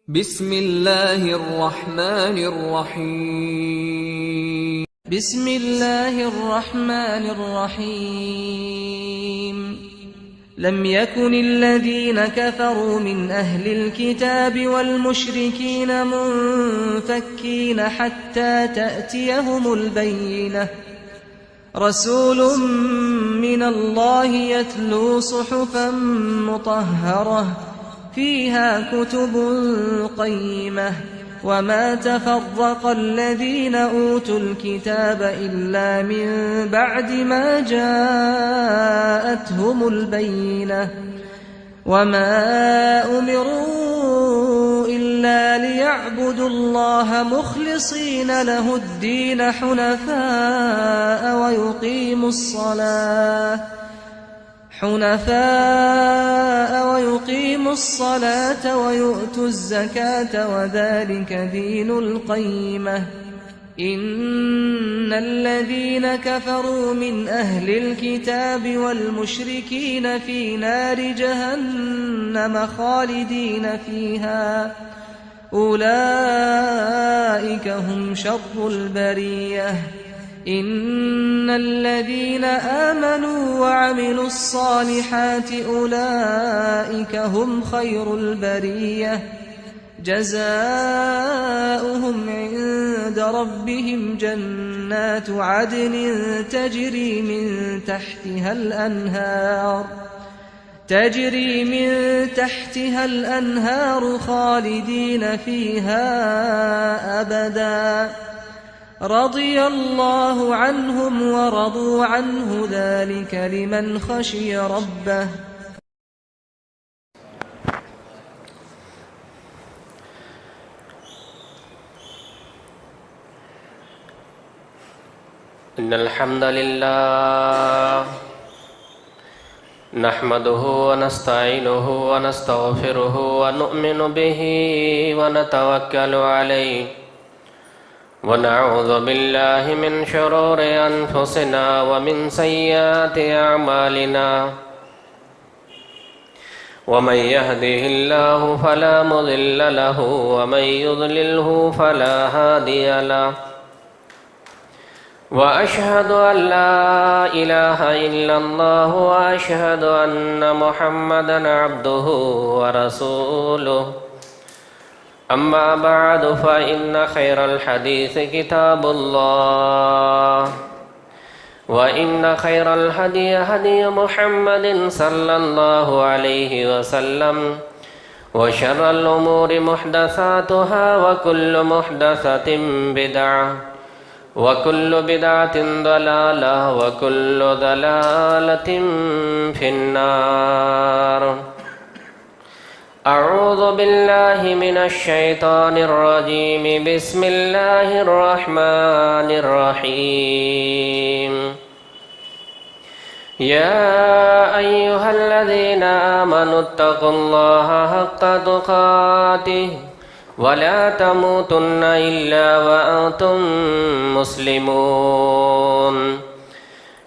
بسم الله الرحمن الرحيم. بسم الله الرحمن الرحيم. لم يكن الذين كفروا من أهل الكتاب والمشركين منفكين حتى تأتيهم البينة، رسول من الله يتلو صحفا مطهرة فيها كتب قيمة، وما تفرق الذين أوتوا الكتاب إلا من بعد ما جاءتهم البينة، وما أمروا إلا ليعبدوا الله مخلصين له الدين حنفاء ويقيموا الصلاة ويؤتوا الزكاة وذلك دين القيمة. إن الذين كفروا من أهل الكتاب والمشركين في نار جهنم خالدين فيها، أولئك هم شر البرية. إن الذين آمنوا وعملوا الصالحات أولئك هم خير البرية، جزاؤهم عند ربهم جنات عدن تجري من تحتها الأنهار خالدين فيها أبدا، رضي الله عنهم ورضوا عنه، ذلك لمن خشي ربه. إن الحمد لله نحمده ونستعينه ونستغفره ونؤمن به ونتوكل عليه، ونعوذ بالله من شرور أنفسنا ومن سيئات أعمالنا، ومن يهده الله فلا مضل له ومن يضلله فلا هادي له، وأشهد أن لا إله إلا الله وأشهد أن محمدًا عبده ورسوله. أما بعد، فإن خير الحديث كتاب الله، وإن خير الهدي هدي محمد صلى الله عليه وسلم، وشر الأمور محدثاتها، وكل محدثة بدعة، وكل بدعة ضلالة، وكل ضلالة في النار. أعوذ بالله من الشيطان الرجيم. بسم الله الرحمن الرحيم. يا أيها الذين آمنوا اتقوا الله حق تقاته ولا تموتن إلا وأنتم مسلمون.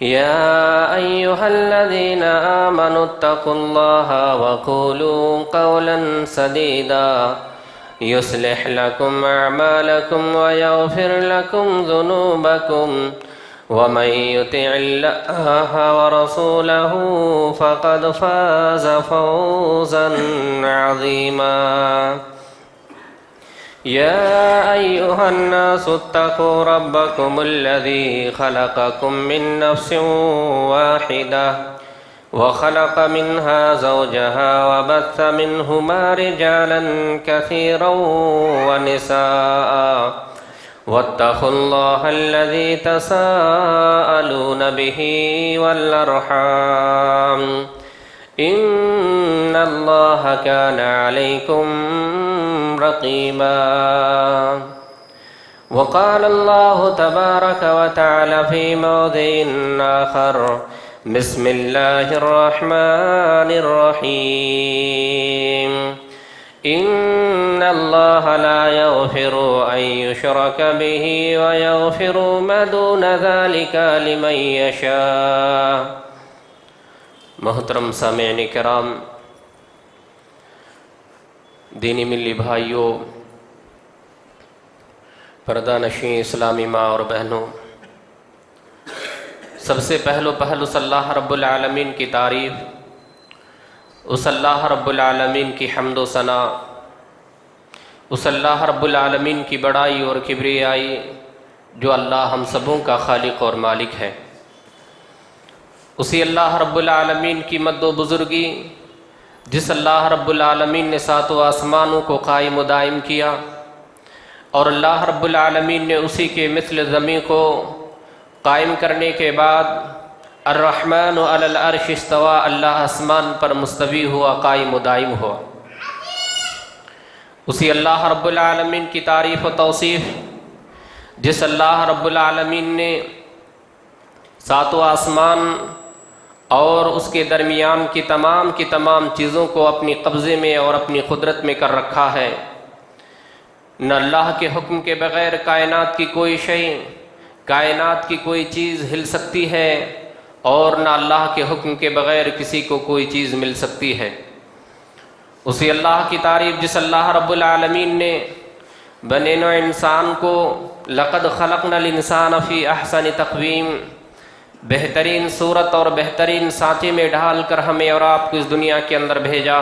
يا أيها الذين آمنوا اتقوا الله وقولوا قولا سديدا يصلح لكم أعمالكم ويغفر لكم ذنوبكم، ومن يطع الله ورسوله فقد فاز فوزا عظيما. يا أيها الناس اتقوا ربكم الذي خلقكم من نفس واحدة، وخلق منها زوجها، وبث منهما رجالا كثيرا ونساء، واتقوا الله الذي تساءلون به والأرحام، إن الله كان عليكم رقيبا. وقال الله تبارك وتعالى في موضع آخر: بسم الله الرحمن الرحيم. إن الله لا يغفر أن يشرك به ويغفر ما دون ذلك لمن يشاء. محترم سامعین کرام، دینی ملی بھائیوں، پردہ نشین اسلامی ماں اور بہنوں، سب سے پہل اس اللہ رب العالمین کی تعریف، اس اللہ رب العالمین کی حمد و ثنا، اس اللہ رب العالمین کی بڑائی اور کبریائی جو اللہ ہم سبوں کا خالق اور مالک ہے۔ اسی اللہ رب العالمین کی مد و بزرگی، جس اللہ رب العالمین نے ساتوں آسمانوں کو قائم و دائم کیا، اور اللہ رب العالمین نے اسی کے مثل زمین کو قائم کرنے کے بعد الرحمن علی العرش استوى، اللہ آسمان پر مستوی ہوا، قائم و دائم ہوا۔ اسی اللہ رب العالمین کی تعریف و توصیف، جس اللہ رب العالمین نے ساتوں آسمان اور اس کے درمیان کی تمام چیزوں کو اپنی قبضے میں اور اپنی قدرت میں کر رکھا ہے۔ نہ اللہ کے حکم کے بغیر کائنات کی کوئی شے، کائنات کی کوئی چیز ہل سکتی ہے، اور نہ اللہ کے حکم کے بغیر کسی کو کوئی چیز مل سکتی ہے۔ اسی اللہ کی تعریف، جس اللہ رب العالمین نے بنے نوع انسان کو لقد خلقنا الانسان فی احسن تقویم، بہترین صورت اور بہترین سانچے میں ڈھال کر ہمیں اور آپ کو اس دنیا کے اندر بھیجا،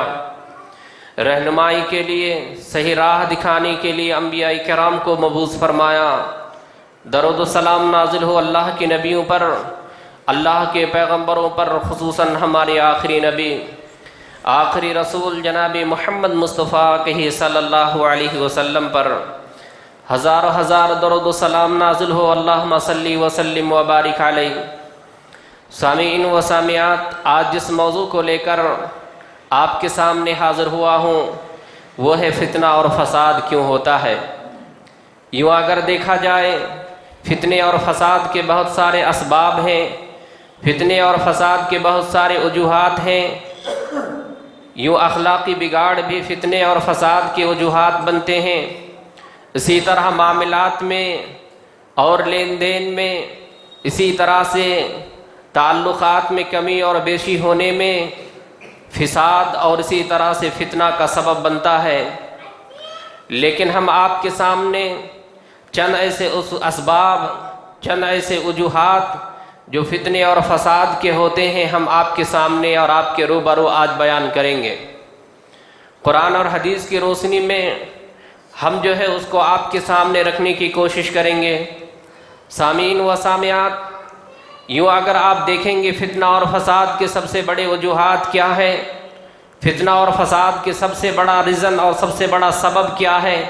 رہنمائی کے لیے، صحیح راہ دکھانے کے لیے انبیاء کرام کو مبعوث فرمایا۔ درود و سلام نازل ہو اللہ کے نبیوں پر، اللہ کے پیغمبروں پر، خصوصاً ہمارے آخری نبی، آخری رسول جناب محمد مصطفیٰ کہی صلی اللہ علیہ وسلم پر ہزار درود و سلام نازل ہو، اللہم صلی وسلم وبارک علیہ۔ سامعین و سامعات، آج جس موضوع کو لے کر آپ کے سامنے حاضر ہوا ہوں وہ ہے فتنہ اور فساد کیوں ہوتا ہے۔ یوں اگر دیکھا جائے، فتنے اور فساد کے بہت سارے اسباب ہیں، فتنے اور فساد کے بہت سارے وجوہات ہیں۔ یوں اخلاقی بگاڑ بھی فتنے اور فساد کے وجوہات بنتے ہیں، اسی طرح معاملات میں اور لین دین میں، اسی طرح سے تعلقات میں کمی اور بیشی ہونے میں فساد اور اسی طرح سے فتنہ کا سبب بنتا ہے۔ لیکن ہم آپ کے سامنے چند ایسے اسباب، چند ایسے وجوہات جو فتنے اور فساد کے ہوتے ہیں، ہم آپ کے سامنے اور آپ کے روبرو آج بیان کریں گے۔ قرآن اور حدیث کی روشنی میں ہم جو ہے اس کو آپ کے سامنے رکھنے کی کوشش کریں گے۔ سامعین و سامعات، یوں اگر آپ دیکھیں گے فتنہ اور فساد کے سب سے بڑے وجوہات کیا ہے، فتنہ اور فساد کے سب سے بڑا ریزن اور سب سے بڑا سبب کیا ہے،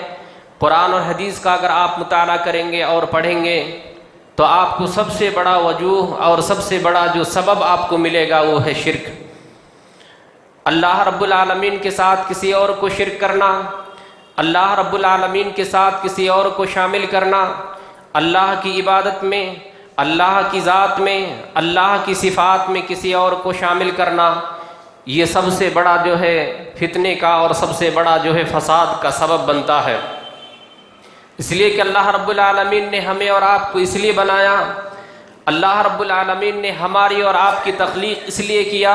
قرآن اور حدیث کا اگر آپ مطالعہ کریں گے اور پڑھیں گے تو آپ کو سب سے بڑا وجوہ اور سب سے بڑا جو سبب آپ کو ملے گا وہ ہے شرک۔ اللہ رب العالمین کے ساتھ کسی اور کو شرک کرنا، اللہ رب العالمین کے ساتھ کسی اور کو شامل کرنا، اللہ کی عبادت میں، اللہ کی ذات میں، اللہ کی صفات میں کسی اور کو شامل کرنا، یہ سب سے بڑا جو ہے فتنے کا اور سب سے بڑا جو ہے فساد کا سبب بنتا ہے۔ اس لیے کہ اللہ رب العالمین نے ہمیں اور آپ کو اس لیے بنایا، اللہ رب العالمین نے ہماری اور آپ کی تخلیق اس لیے کیا،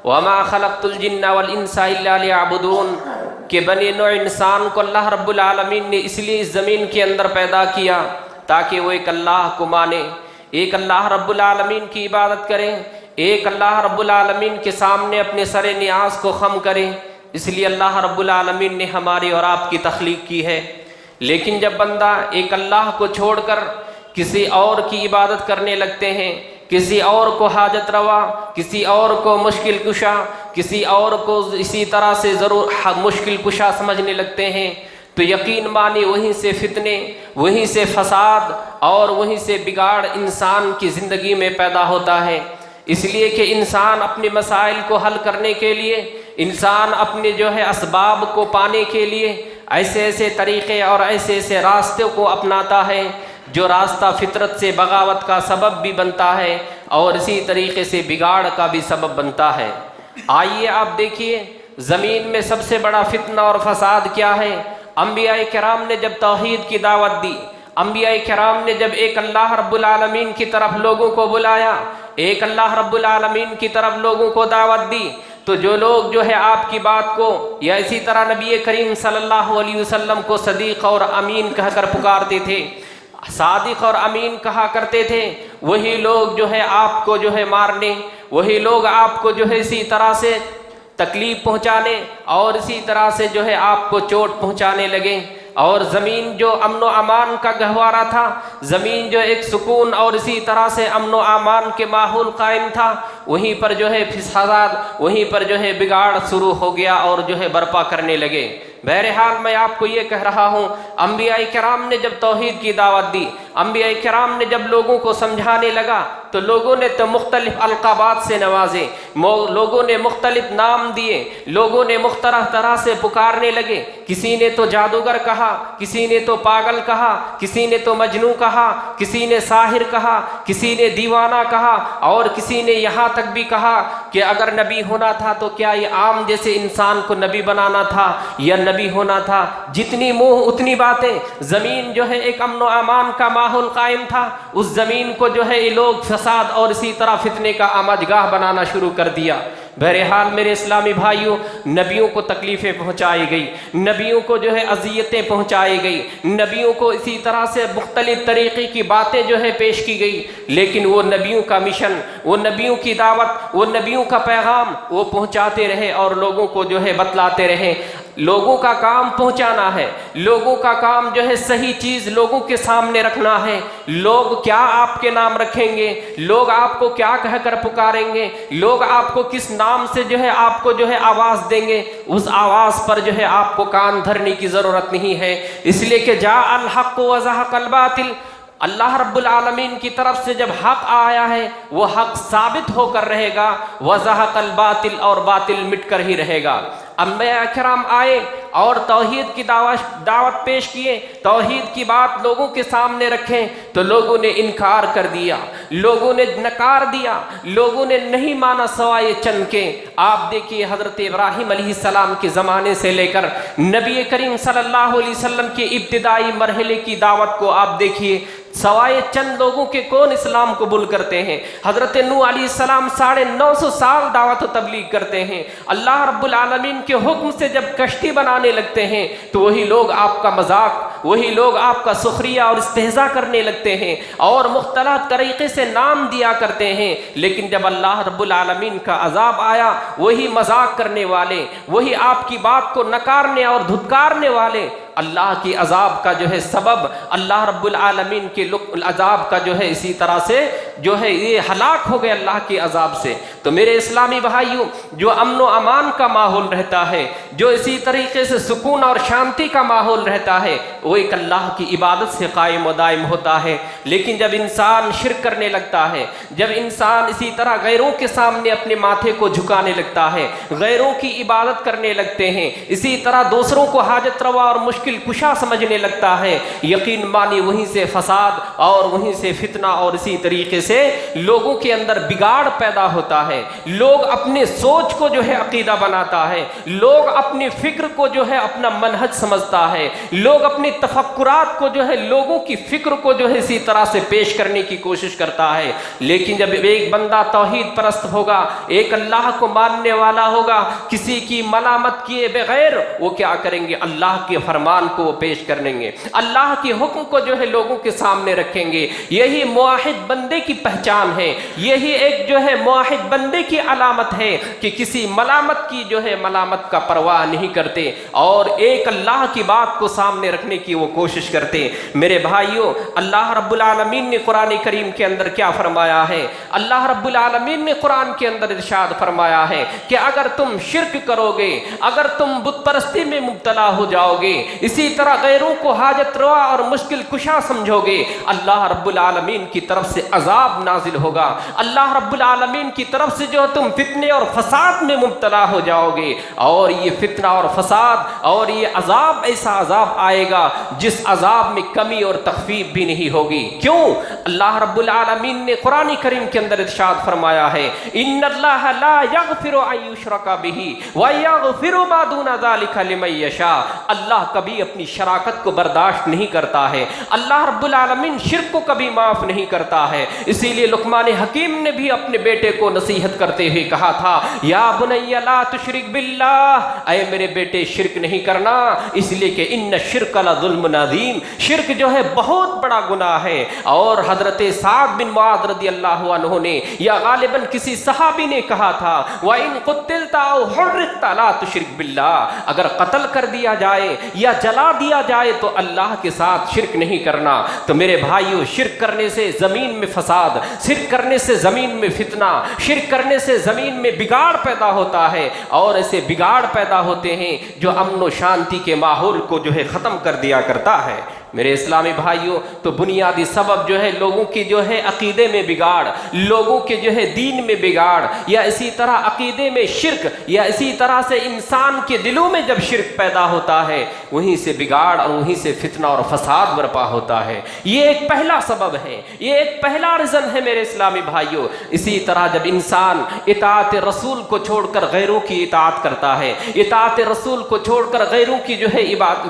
وَمَا خَلَقْتُ الْجِنَّ وَالْإِنسَ إِلَّا لِيَعْبُدُونَ، کہ بنی نوع انسان کو اللہ رب العالمین نے اس لیے اس زمین کے اندر پیدا کیا تاکہ وہ ایک اللہ کو مانے، ایک اللہ رب العالمین کی عبادت کریں، ایک اللہ رب العالمین کے سامنے اپنے سر نیاز کو خم کریں۔ اس لیے اللہ رب العالمین نے ہماری اور آپ کی تخلیق کی ہے۔ لیکن جب بندہ ایک اللہ کو چھوڑ کر کسی اور کی عبادت کرنے لگتے ہیں، کسی اور کو حاجت روا، کسی اور کو مشکل کشا، کسی اور کو اسی طرح سے ضرور مشکل کشا سمجھنے لگتے ہیں، تو یقین مانی وہیں سے فتنے، وہیں سے فساد اور وہیں سے بگاڑ انسان کی زندگی میں پیدا ہوتا ہے۔ اس لیے کہ انسان اپنے مسائل کو حل کرنے کے لیے، انسان اپنے جو ہے اسباب کو پانے کے لیے ایسے ایسے طریقے اور ایسے ایسے راستے کو اپناتا ہے جو راستہ فطرت سے بغاوت کا سبب بھی بنتا ہے اور اسی طریقے سے بگاڑ کا بھی سبب بنتا ہے۔ آئیے آپ دیکھیے زمین میں سب سے بڑا فتنہ اور فساد کیا ہے۔ انبیاء کرام نے جب توحید کی دعوت دی، انبیاء کرام نے جب ایک اللہ رب العالمین کی طرف لوگوں کو بلایا، ایک اللہ رب العالمین کی طرف لوگوں کو دعوت دی، تو جو لوگ جو ہے آپ کی بات کو یا اسی طرح نبی کریم صلی اللہ علیہ وسلم کو صدیق اور امین کہہ کر پکارتے تھے، صادق اور امین کہا کرتے تھے، وہی لوگ جو ہے آپ کو جو ہے مارنے، وہی لوگ آپ کو جو ہے اسی طرح سے تکلیف پہنچانے اور اسی طرح سے جو ہے آپ کو چوٹ پہنچانے لگے۔ اور زمین جو امن و امان کا گہوارہ تھا، زمین جو ایک سکون اور اسی طرح سے امن و امان کے ماحول قائم تھا، وہیں پر جو ہے فساد، وہیں پر جو ہے بگاڑ شروع ہو گیا اور جو ہے برپا کرنے لگے۔ بہرحال میں آپ کو یہ کہہ رہا ہوں، انبیاء کرام نے جب توحید کی دعوت دی، انبیاء کرام نے جب لوگوں کو سمجھانے لگا تو لوگوں نے تو مختلف القابات سے نوازے، لوگوں نے مختلف نام دیے، لوگوں نے مختلف طرح سے پکارنے لگے، کسی نے تو جادوگر کہا، کسی نے تو پاگل کہا، کسی نے تو مجنوں کہا، کسی نے ساحر کہا، کسی نے دیوانہ کہا، اور کسی نے یہاں تک بھی کہا کہ اگر نبی ہونا تھا تو کیا یہ عام جیسے انسان کو نبی بنانا تھا یا نبی ہونا تھا۔ جتنی منہ اتنی باتیں۔ زمین جو ہے ایک امن و امان کا ماحول قائم تھا، اس زمین کو جو ہے یہ لوگ فساد اور اسی طرح فتنے کا آمدگاہ بنانا شروع کر دیا۔ بہرحال میرے اسلامی بھائیوں، نبیوں کو تکلیفیں پہنچائی گئی، نبیوں کو جو ہے اذیتیں پہنچائی گئی، نبیوں کو اسی طرح سے مختلف طریقے کی باتیں جو ہے پیش کی گئی، لیکن وہ نبیوں کا مشن، وہ نبیوں کی دعوت، وہ نبیوں کا پیغام وہ پہنچاتے رہے اور لوگوں کو جو ہے بتلاتے رہے۔ لوگوں کا کام پہنچانا ہے، لوگوں کا کام جو ہے صحیح چیز لوگوں کے سامنے رکھنا ہے۔ لوگ کیا آپ کے نام رکھیں گے، لوگ آپ کو کیا کہہ کر پکاریں گے، لوگ آپ کو کس نام سے جو ہے آپ کو جو ہے آواز دیں گے، اس آواز پر جو ہے آپ کو کان دھرنے کی ضرورت نہیں ہے، اس لیے کہ جاء الحق وزهق الباطل۔ اللہ رب العالمین کی طرف سے جب حق آیا ہے وہ حق ثابت ہو کر رہے گا، وزهق الباطل، اور باطل مٹ کر ہی رہے گا۔ انبیاء کرام آئے اور توحید کی دعوت پیش کیے، توحید کی بات لوگوں کے سامنے رکھیں تو لوگوں نے انکار کر دیا، لوگوں نے نکار دیا، لوگوں نے نہیں مانا سوائے چند کے۔ آپ دیکھیے حضرت ابراہیم علیہ السلام کے زمانے سے لے کر نبی کریم صلی اللہ علیہ وسلم کے ابتدائی مرحلے کی دعوت کو آپ دیکھیے، سوائے چند لوگوں کے کون اسلام قبول کرتے ہیں؟ حضرت نوح علیہ السلام 950 سال دعوت و تبلیغ کرتے ہیں۔ اللہ رب العالمین کے حکم سے جب کشتی بنانے لگتے ہیں تو وہی لوگ آپ کا مذاق، وہی لوگ آپ کا سخریہ اور استہزاء کرنے لگتے ہیں اور مختلف طریقے سے نام دیا کرتے ہیں، لیکن جب اللہ رب العالمین کا عذاب آیا، وہی مذاق کرنے والے، وہی آپ کی بات کو نکارنے اور دھتکارنے والے اللہ کی عذاب کا جو ہے سبب، اللہ رب العالمین کے عذاب کا جو ہے اسی طرح سے جو ہے یہ ہلاک ہو گئے اللہ کے عذاب سے۔ تو میرے اسلامی بھائیوں، جو امن و امان کا ماحول رہتا ہے، جو اسی طریقے سے سکون اور شانتی کا ماحول رہتا ہے، وہ ایک اللہ کی عبادت سے قائم و دائم ہوتا ہے۔ لیکن جب انسان شرک کرنے لگتا ہے، جب انسان اسی طرح غیروں کے سامنے اپنے ماتھے کو جھکانے لگتا ہے، غیروں کی عبادت کرنے لگتے ہیں، اسی طرح دوسروں کو حاجت روا اور مشکل کشا سمجھنے لگتا ہے، یقین مانی وہیں سے فساد اور وہیں سے فتنہ اور اسی طریقے سے لوگوں کے اندر بگاڑ پیدا ہوتا ہے۔ لوگ اپنے سوچ کو جو ہے عقیدہ بناتا ہے، لوگ اپنی فکر کو جو ہے اپنا منہج سمجھتا ہے، لوگ اپنی تفکرات کو جو ہے لوگوں کی فکر کو جو ہے اسی طرح سے پیش کرنے کی کوشش کرتا ہے۔ لیکن جب ایک بندہ توحید پرست ہوگا، ایک اللہ کو ماننے والا ہوگا، کسی کی ملامت کیے بغیر وہ کیا کریں گے؟ اللہ کے فرمان کو وہ پیش کریں گے، اللہ کے حکم کو جو ہے لوگوں کے سامنے رکھیں گے۔ یہی موحد بندے کی پہچان ہے، یہی ایک جو ہے موحد بندے کی علامت ہے کہ کسی ملامت کی جو ہے ملامت کا پرواہ نہیں کرتے اور ایک اللہ کی بات کو سامنے رکھنے کی وہ کوشش کرتے۔ میرے بھائیوں، اللہ رب العالمین نے قرآن کریم کے اندر کیا فرمایا ہے؟ اللہ رب العالمین نے قرآن کے اندر ارشاد فرمایا ہے کہ اگر تم شرک کرو گے، اگر تم بت پرستی میں مبتلا ہو جاؤ گے، اسی طرح غیروں کو حاجت روا اور مشکل کشا سمجھو گے، اللہ رب العالمین کی طرف سے عذاب نازل ہوگا۔ اللہ رب العالمین کی طرف سے جو تم فتنے اور فساد میں مبتلا ہو جاؤ گے، اور یہ فتنہ اور فساد اور یہ عذاب ایسا عذاب آئے گا جس عذاب میں کمی اور تخفیف بھی نہیں ہوگی۔ کیوں؟ اللہ رب العالمین نے قرآن کریم کے اندر ارشاد فرمایا ہے، ان اللہ لا یغفر ان یشرک بہ ویغفر ما دون ذلک لمن یشاء۔ اللہ کبھی اپنی شراکت کو برداشت نہیں کرتا ہے، اللہ رب العالمین شرک کو کبھی معاف نہیں کرتا ہے، اسی لیے لقمان حکیم نے بھی اپنے بیٹے کو نصیحت کرتے ہوئے کہا تھا یا بنی لا تشرک باللہ، اے میرے بیٹے شرک نہیں کرنا، اس لیے کہ ان الشرک لظلم عظیم، شرک جو ہے بہت بڑا گناہ ہے۔ اور حضرت سعد بن معاذ رضی اللہ عنہ نے یا غالباً کسی صحابی نے کہا تھا وَإِن قُتِلْتَ أَوْ حُرِّقْتَ لَا تُشْرِكْ بِاللَّهِ، اگر قتل کر دیا جائے یا جلا دیا جائے تو اللہ کے ساتھ شرک نہیں کرنا۔ تو میرے بھائیو، شرک کرنے سے زمین میں فساد، شرک کرنے سے زمین میں فتنہ، شرک کرنے سے زمین میں بگاڑ پیدا ہوتا ہے، اور ایسے بگاڑ پیدا ہوتے ہیں جو امن و شانتی کے ماحول کو جو ہے ختم کر دیا کرتا ہے۔ میرے اسلامی بھائیوں، تو بنیادی سبب جو ہے لوگوں کی جو ہے عقیدے میں بگاڑ، لوگوں کے جو ہے دین میں بگاڑ، یا اسی طرح عقیدے میں شرک، یا اسی طرح سے انسان کے دلوں میں جب شرک پیدا ہوتا ہے وہیں سے بگاڑ اور وہیں سے فتنہ اور فساد برپا ہوتا ہے۔ یہ ایک پہلا سبب ہے، یہ ایک پہلا ریزن ہے میرے اسلامی بھائیوں۔ اسی طرح جب انسان اطاعت رسول کو چھوڑ کر غیروں کی اطاعت کرتا ہے، اطاعت رسول کو چھوڑ کر غیروں کی جو ہے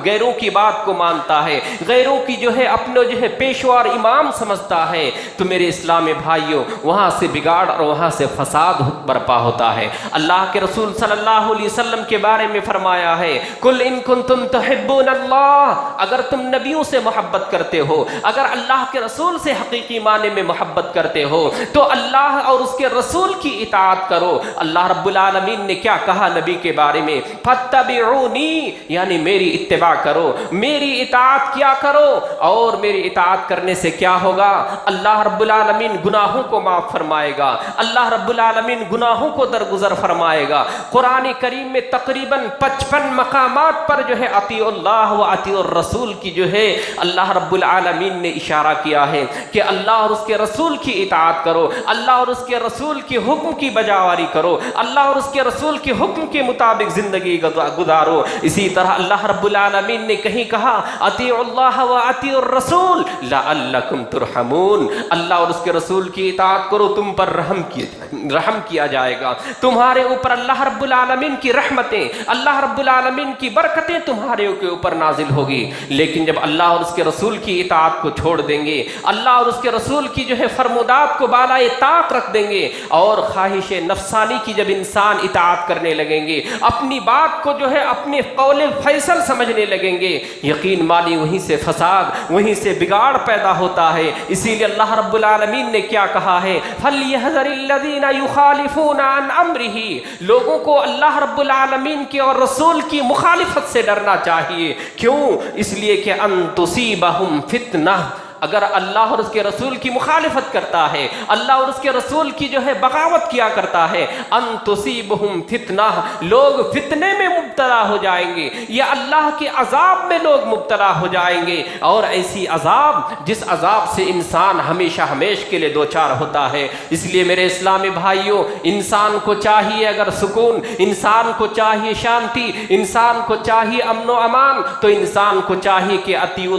غیروں کی بات کو مانتا ہے، غیروں کی جو ہے اپنے جو ہے پیشوا اور امام سمجھتا ہے، تو میرے اسلامی بھائیوں وہاں سے بگاڑ اور وہاں سے فساد برپا ہوتا ہے۔ اللہ کے رسول صلی اللہ علیہ وسلم کے بارے میں فرمایا ہے قل ان کنتم تحبون اللہ، اگر تم نبیوں سے محبت کرتے ہو، اگر اللہ کے رسول سے حقیقی معنی میں محبت کرتے ہو تو اللہ اور اس کے رسول کی اطاعت کرو۔ اللہ رب العالمین نے کیا کہا نبی کے بارے میں؟ فاتبعونی، یعنی میری اتباع کرو، میری اطاعت کیا کرو، اور میری اطاعت کرنے سے کیا ہوگا؟ اللہ رب العالمین گناہوں کو معاف فرمائے گا، اللہ رب العالمین گناہوں کو درگزر فرمائے گا۔ قرآن کریم میں تقریباً 55 مقامات پر جو ہے اطیع اللہ و اطیع الرسول کی جو ہے اللہ رب العالمین نے اشارہ کیا ہے کہ اللہ اور اس کے رسول کی اطاعت کرو، اللہ اور اس کے رسول کے حکم کی بجاواری کرو، اللہ اور اس کے رسول کے حکم کے مطابق زندگی گزارو۔ اسی طرح اللہ رب العالمین نے کہیں کہا اطیع اللہ و اطیع الرسول لعلکم ترحمون، اللہ اور اس کے رسول کی اطاعت کرو، تم پر رحم کیا جائے گا، تمہارے اوپر اللہ رب العالمین کی رحمتیں، اللہ رب العالمین کی برکتیں تمہارے کے اوپر نازل ہوگی۔ لیکن جب اللہ اور اس کے رسول کی اطاعت کو چھوڑ دیں گے، اللہ اور اس کے رسول کی جو ہے فرمودات کو بالائے طاق رکھ دیں گے، اور خواہش نفسانی کی جب انسان اطاعت کرنے لگیں گے، اپنی بات کو جو ہے اپنے قول فیصل سمجھنے لگیں گے، یقین مانی وہیں سے فساد، وہیں سے بگاڑ پیدا ہوتا ہے۔ اسی لیے اللہ رب العالمین نے کیا کہا ہے؟ فَلْيَحْذَرِ الَّذِينَ يُخَالِفُونَ عَنْ أَمْرِهِ، لوگوں کو اللہ رب العالمین کے اور رسول کی مخالفت سے ڈرنا چاہیے۔ کیوں؟ اس لیے کہ أَن تُصِيبَهُمْ فِتْنَةٌ، اگر اللہ اور اس کے رسول کی مخالفت کرتا ہے، اللہ اور اس کے رسول کی جو ہے بغاوت کیا کرتا ہے، ان تصیبہم فتنہ، لوگ فتنے میں مبتلا ہو جائیں گے، یا اللہ کے عذاب میں لوگ مبتلا ہو جائیں گے، اور ایسی عذاب جس عذاب سے انسان ہمیشہ ہمیش کے لیے دوچار ہوتا ہے۔ اس لیے میرے اسلامی بھائیوں، انسان کو چاہیے اگر سکون، انسان کو چاہیے شانتی، انسان کو چاہیے امن و امان، تو انسان کو چاہیے کہ اطیع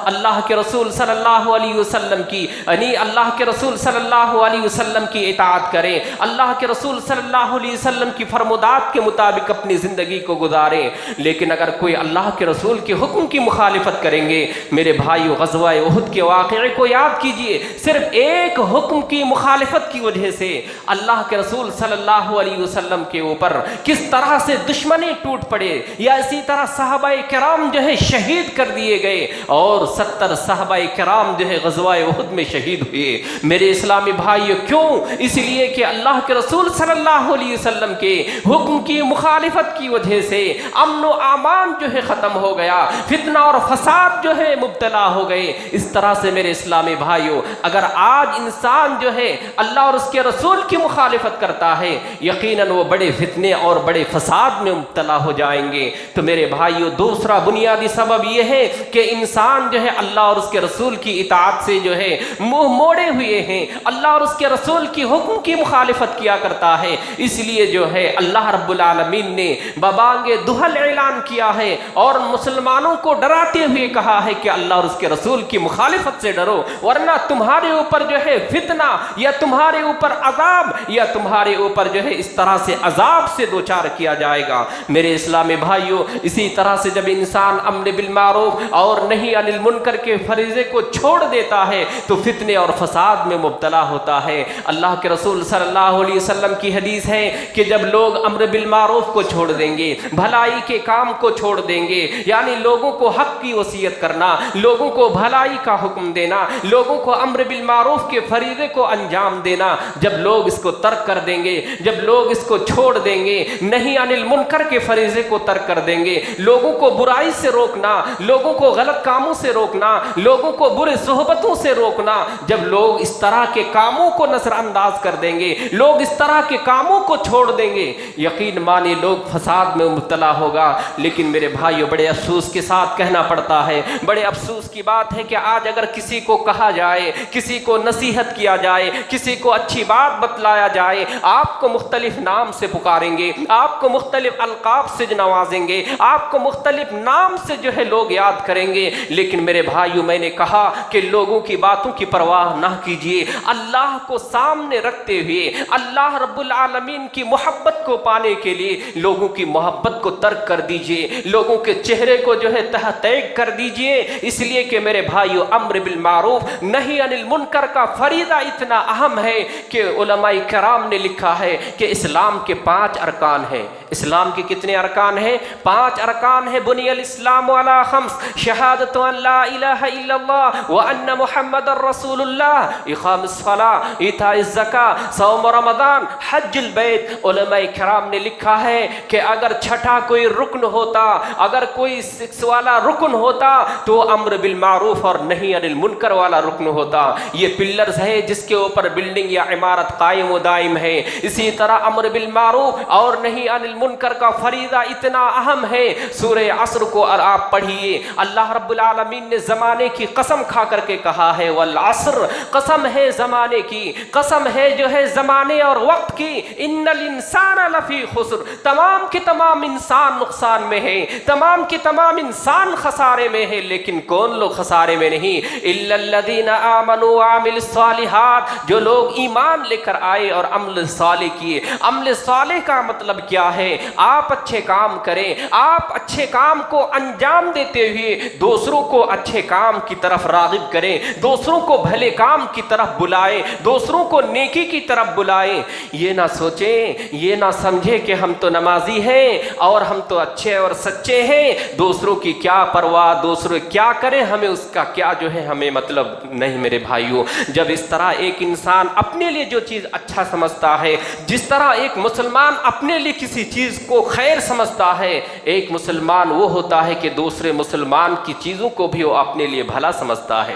اللہ کے رسول صلی اللہ علیہ وسلم کی، یعنی اللہ کے رسول صلی اللہ علیہ وسلم کی اطاعت کریں، اللہ کے رسول صلی اللہ علیہ وسلم کی فرمودات کے مطابق اپنی زندگی کو گزاریں۔ لیکن اگر کوئی اللہ کے رسول کے حکم کی مخالفت کریں گے، میرے بھائیو غزوہ احد کے واقعے کو یاد کیجئے، صرف ایک حکم کی مخالفت کی وجہ سے اللہ کے رسول صلی اللہ علیہ وسلم کے اوپر کس طرح سے دشمنی ٹوٹ پڑے، یا اسی طرح صحابہ کرام جو ہے شہید کر دیے گئے، اور 70 صحابہ کرام جو ہے غزوہ احد میں شہید ہوئے۔ میرے اسلامی بھائیو کیوں؟ اس لیے کہ اللہ کے رسول صلی اللہ علیہ وسلم کے حکم کی مخالفت کی وجہ سے امن و امان جو ہے ختم ہو گیا، فتنہ اور فساد جو ہے مبتلا ہو گئے۔ اس طرح سے میرے اسلامی بھائیو، اگر آج انسان جو ہے اللہ اور اس کے رسول کی مخالفت کرتا ہے، یقیناً وہ بڑے فتنے اور بڑے فساد میں مبتلا ہو جائیں گے۔ تو میرے بھائیو، دوسرا بنیادی سبب یہ ہے کہ انسان جو ہے اللہ اور اس کے رسول کی اطاعت سے جو ہے منہ موڑے ہوئے ہیں، اللہ اور اس کے رسول کی حکم کی مخالفت کیا کرتا ہے۔ اس لیے جو ہے اللہ رب العالمین نے ببانگ دہل اعلان کیا ہے اور مسلمانوں کو ڈراتے ہوئے کہا ہے کہ اللہ اور اس کے رسول کی مخالفت سے ڈرو، ورنہ تمہارے اوپر جو ہے فتنہ، یا تمہارے اوپر عذاب، یا تمہارے اوپر جو ہے اس طرح سے عذاب سے دوچار کیا جائے گا۔ میرے اسلامی بھائیوں، اسی طرح سے جب انسان امر بالمعروف اور نہی عن المنکر کے فریضے کو چھوڑ دیتا ہے تو فتنے اور فساد میں مبتلا ہوتا ہے۔ اللہ کے رسول صلی اللہ علیہ وسلم کی حدیث ہے کہ جب لوگ امر بالمعروف کو چھوڑ دیں گے، بھلائی کے کام کو چھوڑ دیں گے، یعنی لوگوں کو حق کی وصیت کرنا، لوگوں کو بھلائی کا حکم دینا، لوگوں کو امر بالمعروف کے فریضے کو انجام دینا، جب لوگ اس کو ترک کر دیں گے، جب لوگ اس کو چھوڑ دیں گے، نہی عن المنکر کے فریضے کو ترک کر دیں گے، لوگوں کو برائی سے روکنا، لوگوں کو غلط کاموں سے روکنا، لوگوں کو برے صحبتوں سے روکنا، جب لوگ اس طرح کے کاموں کو نظر انداز کر دیں گے، لوگ اس طرح کے کاموں کو چھوڑ دیں گے، یقین مانی لوگ فساد میں مبتلا ہوگا۔ لیکن میرے بھائیو، بڑے افسوس کے ساتھ کہنا پڑتا ہے، بڑے افسوس کی بات ہے کہ آج اگر کسی کو کہا جائے، کسی کو نصیحت کیا جائے، کسی کو اچھی بات بتلایا جائے، آپ کو مختلف نام سے پکاریں گے، آپ کو مختلف القاب سے نوازیں گے، آپ کو مختلف نام سے جو ہے لوگ یاد کریں گے۔ لیکن میرے بھائیو، میں نے کہا کہ لوگوں کی باتوں کی پرواہ نہ کیجیے، اللہ کو سامنے رکھتے ہوئے، اللہ رب العالمین کی محبت کو پانے کے لیے لوگوں کی محبت کو ترک کر دیجیے، لوگوں کے چہرے کو جو ہے تحقیق کر دیجیے، اس لیے کہ میرے بھائیو، امر بالمعروف نہی عن المنکر کا فریضہ اتنا اہم ہے کہ علماء کرام نے لکھا ہے کہ اسلام کے 5 ارکان ہیں۔ اسلام کے کتنے ارکان ہیں؟ 5 ارکان ہیں۔ بنی الاسلام علی 5، شہادت ان لا الہ الا اللہ وان محمد رسول اللہ، اقام الصلاۃ، ایتاء الزکاۃ، صوم رمضان، حج البیت۔ علماء کرام نے لکھا ہے کہ اگر چھٹا کوئی رکن ہوتا، اگر کوئی 6 والا رکن ہوتا تو امر بالمعروف اور نہی عن المنکر والا رکن ہوتا۔ یہ پلرز ہے جس کے اوپر بلڈنگ یا عمارت قائم و دائم ہے۔ اسی طرح امر بالمعروف اور نہی عن المنکر کا فریضہ اتنا اہم ہے۔ سورہ عصر کو اور آپ پڑھیے، اللہ رب العالمین نے زمانے کی قسم کھا کر کے کہا ہے، والعصر، قسم ہے زمانے کی، قسم ہے جو ہے زمانے اور وقت کی، ان الانسان لفی خسر، تمام کے تمام انسان نقصان میں ہے، تمام کے تمام انسان خسارے میں ہے۔ لیکن کون لوگ خسارے میں نہیں؟ الا الذین آمنوا وعملوا الصالحات، جو لوگ ایمان لے کر آئے اور عمل صالح کیے۔ عمل صالح کا مطلب کیا ہے؟ آپ اچھے کام کریں، آپ اچھے کام کو انجام دیتے ہوئے دوسروں کو اچھے کام کی طرف راغب کریں، دوسروں کو بھلے کام کی طرف بلائیں، دوسروں کو نیکی کی طرف بلائیں۔ یہ نہ سوچیں، یہ نہ سمجھیں کہ ہم تو نمازی ہیں اور ہم تو اچھے اور سچے ہیں، دوسروں کی کیا پرواہ، دوسروں کیا کریں، ہمیں اس کا کیا جو ہے ہمیں مطلب نہیں۔ میرے بھائیوں، جب اس طرح ایک انسان اپنے لیے جو چیز اچھا سمجھتا ہے، جس طرح ایک مسلمان اپنے لیے کسی چیز کو خیر سمجھتا ہے، ایک مسلمان وہ ہوتا ہے کہ دوسرے مسلمان کی چیزوں کو بھی وہ اپنے لیے بھلا سمجھتا ہے۔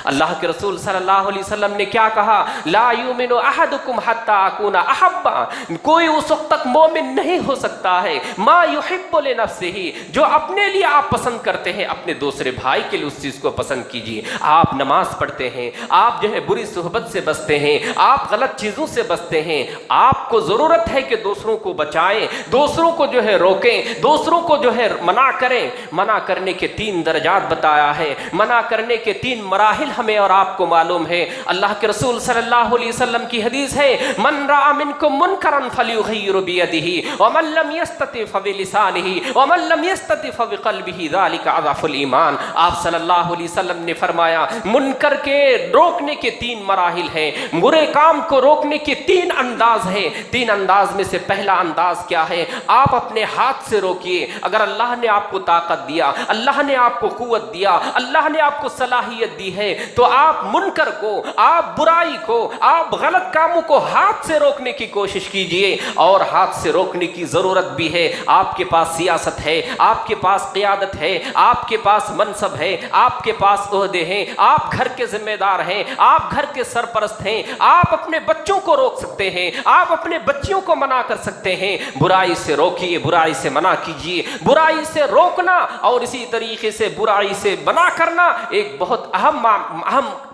اللہ کے رسول صلی اللہ علیہ وسلم نے کیا کہا؟ لا یؤمن احدکم حتی اکون احب، کوئی اس وقت تک مومن نہیں ہو سکتا ہے ما یحب لنفسہ، جو اپنے لیے آپ پسند کرتے ہیں اپنے دوسرے بھائی کے لیے اس چیز کو پسند کیجیے۔ آپ نماز پڑھتے ہیں، آپ جو ہے بری صحبت سے بچتے ہیں، آپ غلط چیزوں سے بچتے ہیں، آپ کو ضرورت ہے کہ دوسروں کو بچائیں، دوسروں کو جو ہے روکیں، دوسروں کو جو ہے منع کریں۔ منع کرنے کے 3 درجات بتایا ہے، منع کرنے کے 3 مراحل ہمیں اور آپ کو معلوم ہے۔ اللہ کے رسول صلی اللہ علیہ وسلم کی حدیث ہے، من رأى منکم منکرا فلیغیر بیدہ ومن لم یستطع فبلسانہ ومن لم یستطع فبقلبہ ذلک اضعف الایمان۔ آپ صلی اللہ علیہ وسلم نے فرمایا، منکر کے روکنے کے 3 مراحل ہیں، برے کام کو روکنے کے 3 انداز ہیں۔ 3 انداز میں سے پہلا انداز کیا ہے؟ آپ اپنے ہاتھ سے روکیے۔ اگر اللہ نے آپ کو طاقت دیا، اللہ نے آپ کو قوت دیا، اللہ نے آپ کو صلاحیت دی ہے، تو آپ منکر کو، آپ برائی کو، آپ غلط کاموں کو ہاتھ سے روکنے کی کوشش کیجئے۔ اور ہاتھ سے روکنے کی ضرورت بھی ہے۔ آپ کے پاس سیاست ہے، آپ کے پاس قیادت ہے، آپ کے پاس منصب ہے، آپ کے پاس عہدے ہیں، آپ گھر کے ذمہ دار ہیں، آپ گھر کے سرپرست ہیں، آپ اپنے بچوں کو روک سکتے ہیں، آپ اپنے بچیوں کو منع کر سکتے ہیں۔ برائی سے روکیے، برائی سے منع کیجئے۔ برائی سے روکنا اور اسی طریقے سے برائی سے منع کرنا ایک بہت اہم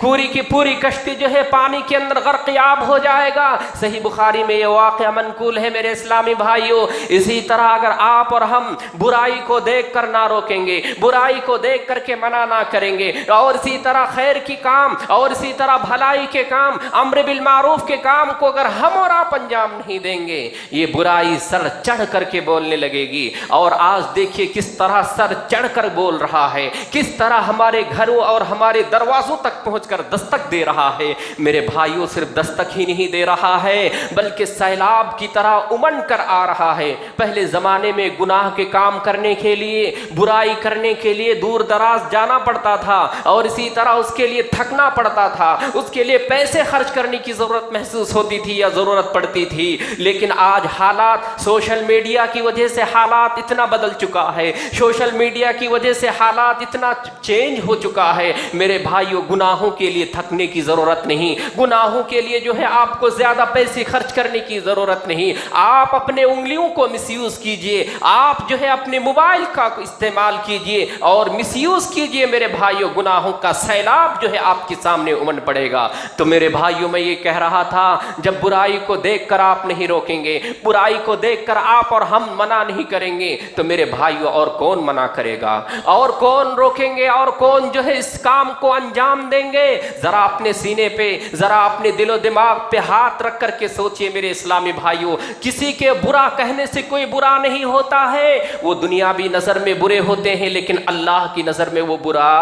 پوری کی پوری کشتی جو ہے پانی کے اندر غرقیاب ہو جائے گا۔ صحیح بخاری میں یہ واقعہ منقول ہے میرے اسلامی بھائیوں۔ اسی طرح اگر آپ اور ہم برائی کو دیکھ کر نہ روکیں گے، برائی کو دیکھ کر کے منع نہ کریں گے، اور اسی طرح خیر کی کام اور اسی طرح بھلائی کے کام، امر بالمعروف کے کام کو اگر ہم اور آپ انجام نہیں دیں گے، یہ برائی سر چڑھ کر کے بولنے لگے گی۔ اور آج دیکھیے کس طرح سر چڑھ کر بول رہا ہے، کس طرح ہمارے گھروں اور ہمارے دروازوں تک پہنچ کر دستک دے رہا ہے۔ میرے بھائیوں، صرف دستک ہی نہیں دے رہا ہے بلکہ سیلاب کی طرح امنڈ کر آ رہا ہے۔ پہلے زمانے میں گناہ کے کام کرنے کے لیے، برائی کرنے کے لیے دور دراز جانا پڑتا تھا، اور اسی طرح اس کے لیے تھکنا پڑتا تھا، اس کے لیے پیسے خرچ کرنے کی ضرورت محسوس ہوتی تھی یا ضرورت پڑتی تھی۔ لیکن آج حالات، سوشل میڈیا کی وجہ سے حالات اتنا بدل چکا ہے، سوشل میڈیا کی وجہ سے حالات اتنا چینج ہو چکا ہے۔ میرے بھائیوں، گناہوں کے لیے تھکنے کی ضرورت نہیں، گناہوں کے لیے جو ہے آپ کو زیادہ پیسے خرچ کرنے کی ضرورت نہیں۔ آپ اپنے انگلیوں کو مس یوز کیجئے، آپ جو ہے اپنے موبائل کا استعمال کیجئے اور مس یوز کیجئے۔ میرے بھائیوں، گناہوں کا سیلاب جو ہے آپ کے سامنے امنڈ پڑے گا۔ تو میرے بھائیوں، میں یہ کہہ رہا تھا، جب برائی کو دیکھ کر آپ نہیں روکیں گے، برائی کو دیکھ کر آپ اور ہم منع نہیں کریں گے، تو میرے بھائیوں اور کون منع کرے گا، اور کون روکیں گے، اور کون جو ہے اس کام کو انجام دیں گے؟ ذرا اپنے سینے پہ، ذرا اپنے دل و دماغ پہ ہاتھ رکھ کر کے سوچئے میرے اسلامی بھائیوں۔ کسی کے برا کہنے سے کوئی برا نہیں ہوتا ہے، وہ دنیاوی نظر میں برے ہوتے ہیں لیکن اللہ کی نظر میں وہ برا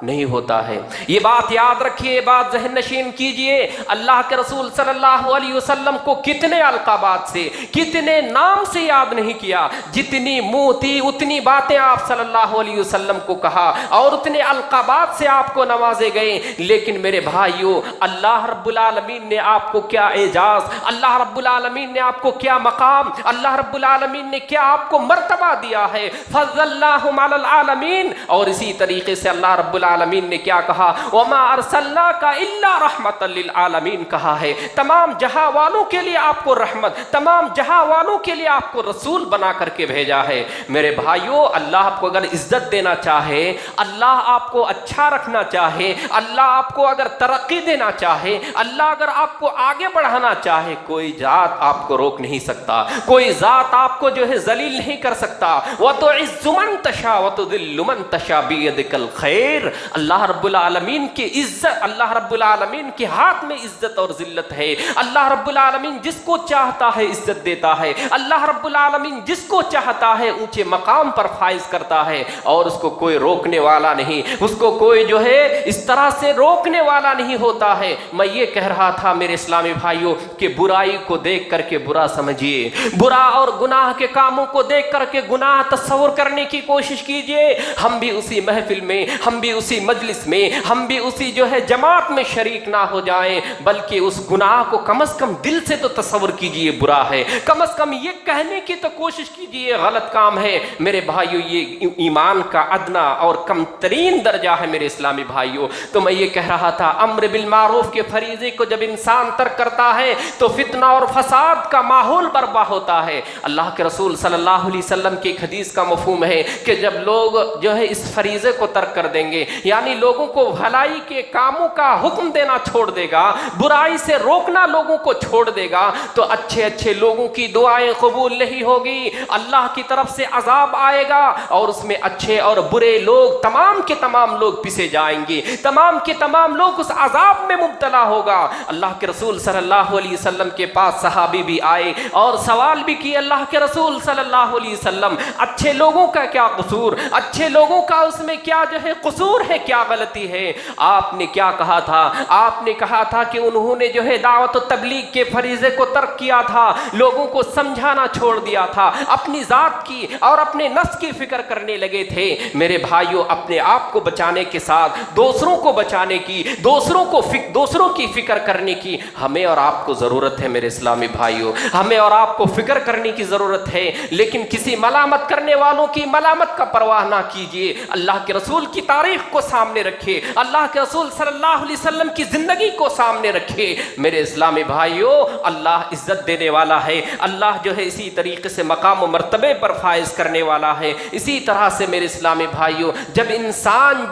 نہیں ہوتا ہے۔ یہ بات یاد رکھیے، بات ذہن نشین کیجئے۔ اللہ کے رسول صلی اللہ علیہ وسلم کو کتنے القابات سے، کتنے نام سے یاد نہیں کیا، جتنی منہ تھی اتنی باتیں آپ صلی اللہ علیہ وسلم کو کہا اور اتنے القابات سے آپ کو نوازے گئے۔ لیکن میرے بھائیوں، اللہ رب العالمین نے آپ کو کیا اعزاز، اللہ رب العالمین نے آپ کو کیا مقام، اللہ رب العالمین نے کیا آپ کو مرتبہ دیا ہے، فضلناہم علی العالمین۔ اور اسی طریقے سے اللہ رب العالمین نے کیا کہا، وما ارسلناک الا رحمۃ للعالمین کہا ہے۔ تمام جہاں والوں کے لیے آپ کو رحمت، تمام جہاں والوں کے لیے آپ کو رسول بنا کر کے بھیجا ہے۔ میرے بھائیوں، اللہ آپ کو اگر عزت دینا چاہے، اللہ آپ کو اچھا رکھنا چاہے، اللہ آپ کو اگر ترقی دینا چاہے، اللہ اگر آپ کو آگے بڑھانا چاہے، کوئی ذات آپ کو روک نہیں سکتا، کوئی ذات آپ کو جو ہے ذلیل نہیں کر سکتا۔ وَتُعِزُّ مَن تَشَاءُ وَتُذِلُّ مَن تَشَاءُ بِيَدِكَ الْخَيْرُ۔ اللہ رب العالمین کی عزت، اللہ رب العالمین کے ہاتھ میں عزت اور ذلت ہے۔ اللہ رب العالمین جس کو چاہتا ہے عزت دیتا ہے، اللہ رب العالمین جس کو چاہتا ہے اونچے مقام پر فائز کرتا ہے، اور اس کو کوئی روکنے والا نہیں، اس کو کوئی جو ہے اس طرح سے روکنے والا نہیں ہوتا ہے۔ میں یہ کہہ رہا تھا میرے اسلامی بھائیوں کہ برائی کو دیکھ کر کے برا سمجھیے، برا اور گناہ کے کاموں کو دیکھ کر کے گناہ تصور کرنے کی کوشش کیجئے۔ ہم بھی اسی محفل میں، ہم بھی اسی مجلس میں، ہم بھی اسی جو ہے جماعت میں شریک نہ ہو جائیں، بلکہ اس گناہ کو کم از کم دل سے تو تصور کیجئے برا ہے، کم از کم یہ کہنے کی تو کوشش کیجئے غلط کام ہے۔ میرے بھائیوں، یہ ایمان کا ادنا اور کم ترین درجہ ہے میرے اسلامی بھائیوں۔ تو میں یہ کہہ رہا تھا، امر بالمعروف کے فریضے کو جب انسان ترک کرتا ہے تو فتنہ اور فساد کا ماحول برپا ہوتا ہے۔ اللہ کے رسول صلی اللہ علیہ وسلم کی ایک حدیث کا مفہوم ہے کہ جب لوگ جو ہے اس فریضے کو ترک کر دیں گے، یعنی لوگوں کو بھلائی کے کاموں کا حکم دینا چھوڑ دے گا، برائی سے روکنا لوگوں کو چھوڑ دے گا، تو اچھے اچھے لوگوں کی دعائیں قبول نہیں ہوگی، اللہ کی طرف سے عذاب آئے گا، اور اس میں اچھے اور برے لوگ، تمام کے تمام لوگ پسے جائیں گے، تمام کے تمام لوگ اس عذاب میں مبتلا ہوگا۔ اللہ کے رسول صلی اللہ علیہ وسلم کے پاس صحابی بھی آئے اور سوال بھی کیے، اللہ کے رسول صلی اللہ علیہ وسلم، اچھے لوگوں کا کیا قصور، اچھے لوگوں کا اس میں کیا جو ہے قصور ہے، کیا غلطی ہے؟ آپ نے کیا کہا تھا؟ آپ نے کہا تھا کہ انہوں نے جو ہے دعوت و تبلیغ کے فریضے کو ترک کیا تھا، لوگوں کو سمجھانا چھوڑ دیا تھا، اپنی ذات کی اور اپنے نفس کی فکر کرنے لگے تھے۔ میرے بھائیوں، اپنے آپ کو بچانے کے ساتھ دوسروں کو بچانے کی، دوسروں کی فکر کرنے کی ہمیں اور آپ کو ضرورت ہے میرے اسلامی بھائیوں، ہمیں اور آپ کو فکر کرنے کی ضرورت ہے۔ لیکن کسی ملامت کرنے والوں کی ملامت کا پرواہ نہ کیجیے، اللہ کے رسول کی تعریف کو سامنے رکھے, اللہ کے رسول صلی اللہ علیہ وسلم کی زندگی کو سامنے رکھے. میرے اسلامی بھائیوں, اللہ عزت دینے والا ہے, اللہ جو ہے اسی طریقے سے مقام و مرتبے پر فائز کرنے والا ہے. اسی طرح سے میرے اسلامی بھائیوں, جب انسان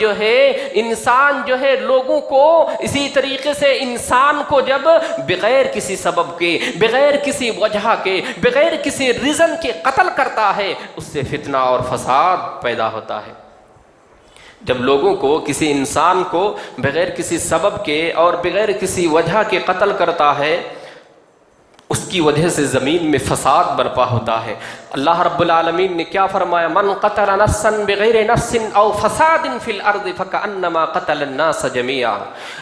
جو ہے لوگوں کو, اسی طریقے سے انسان کو جب بغیر کسی سبب کے, بغیر کسی وجہ کے, بغیر کسی ریزن کے قتل کرتا ہے, اس سے فتنہ اور فساد پیدا ہوتا ہے. جب لوگوں کو, کسی انسان کو بغیر کسی سبب کے اور بغیر کسی وجہ کے قتل کرتا ہے, اس کی وجہ سے زمین میں فساد برپا ہوتا ہے. اللہ رب العالمین نے کیا فرمایا؟ من قتل نفسا بغیر نفس او فساد فی الارض فکأنما قتل الناس جميعا.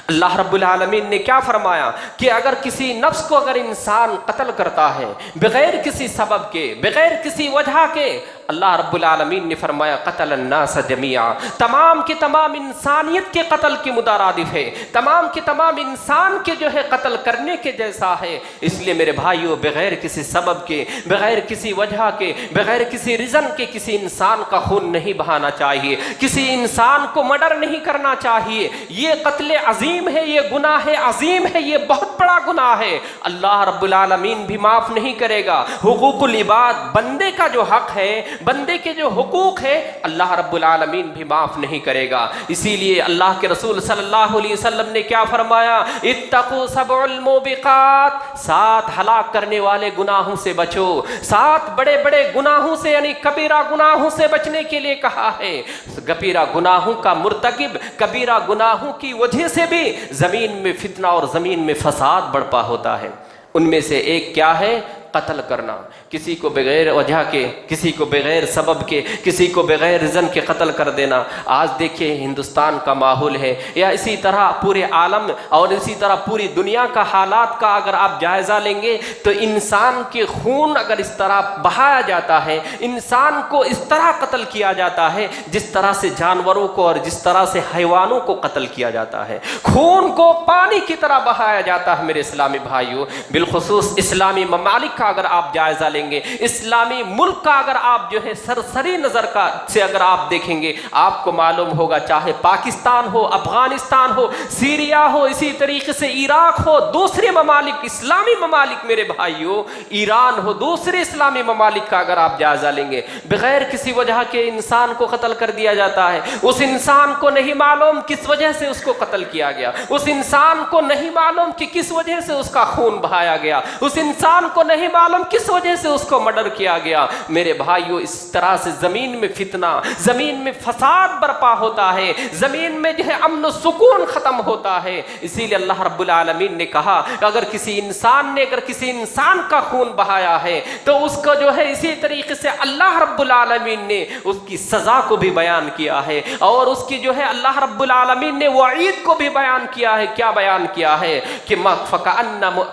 اللہ رب العالمین نے کیا فرمایا کہ اگر کسی نفس کو اگر انسان قتل کرتا ہے بغیر کسی سبب کے, بغیر کسی وجہ کے, اللہ رب العالمین نے فرمایا قتل الناس جميعا, تمام کے تمام انسانیت کے قتل کی مترادف ہے, تمام کے تمام انسان کے جو ہے قتل کرنے کے جیسا ہے. اس لیے میرے بھائیوں, بغیر کسی سبب کے, بغیر کسی وجہ کے, بغیر کسی ریزن کے کسی انسان کا خون نہیں بہانا چاہیے, کسی انسان کو مرڈر نہیں کرنا چاہیے. یہ قتل عظیم ہے, یہ گناہ عظیم ہے, یہ بہت بڑا گناہ ہے. اللہ رب العالمین بھی معاف نہیں کرے گا. حقوق العباد, بندے کا جو حق ہے, بندے کے جو حقوق ہے, اللہ رب العالمین بھی معاف نہیں کرے گا. اسی لیے اللہ کے رسول صلی اللہ علیہ وسلم نے کیا فرمایا؟ اتقوا سبع الموبقات, 7 ہلاک کرنے والے گناہوں سے بچو. 7 بڑے بڑے گناہوں سے, یعنی کبیرہ گناہوں سے بچنے کے لیے کہا ہے. کبیرہ گناہوں کا مرتکب, کبیرہ گناہوں کی وجہ سے بھی زمین میں فتنہ اور زمین میں فساد برپا ہوتا ہے. ان میں سے ایک کیا ہے؟ قتل کرنا. کسی کو بغیر وجہ کے, کسی کو بغیر سبب کے, کسی کو بغیر رزن کے قتل کر دینا. آج دیکھیں ہندوستان کا ماحول ہے, یا اسی طرح پورے عالم اور اسی طرح پوری دنیا کا حالات کا اگر آپ جائزہ لیں گے تو انسان کے خون اگر اس طرح بہایا جاتا ہے, انسان کو اس طرح قتل کیا جاتا ہے جس طرح سے جانوروں کو اور جس طرح سے حیوانوں کو قتل کیا جاتا ہے. خون کو پانی کی طرح بہایا جاتا ہے. میرے اسلامی بھائیوں, بالخصوص اسلامی ممالک کا اگر آپ جائزہ لیں گے, اسلامی ملک کا اگر آپ جو ہے سرسری نظر سے اگر آپ دیکھیں گے, آپ کو معلوم ہوگا, چاہے پاکستان ہو, افغانستان ہو, سیریا ہو, اسی طریقے سے عراق ہو, دوسرے ممالک, اسلامی ممالک میرے بھائیوں, ایران ہو, دوسرے اسلامی ممالک کا اگر آپ جائزہ لیں گے, بغیر کسی وجہ کے انسان کو قتل کر دیا جاتا ہے. اس انسان کو نہیں معلوم کس وجہ سے اس کو قتل کیا گیا, اس انسان کو نہیں معلوم کہ کس وجہ سے اس کا خون بہایا گیا, اس انسان کو نہیں معلوم کس وجہ سے اس کو مرڈر کیا گیا. میرے بھائیوں, اس طرح سے زمین میں فتنہ, زمین میں فساد برپا ہوتا ہے, زمین میں جو ہے امن و سکون ختم ہوتا ہے. اسی لیے اللہ رب العالمین نے کہا کہ اگر کسی انسان کا خون بہایا ہے تو اس کو جو ہے اسی طریقے سے اللہ رب العالمین نے اس کی سزا کو بھی بیان کیا ہے, اور اس کی جو ہے اللہ رب العالمین نے وعید کو بھی بیان کیا ہے. کیا بیان کیا ہے کہ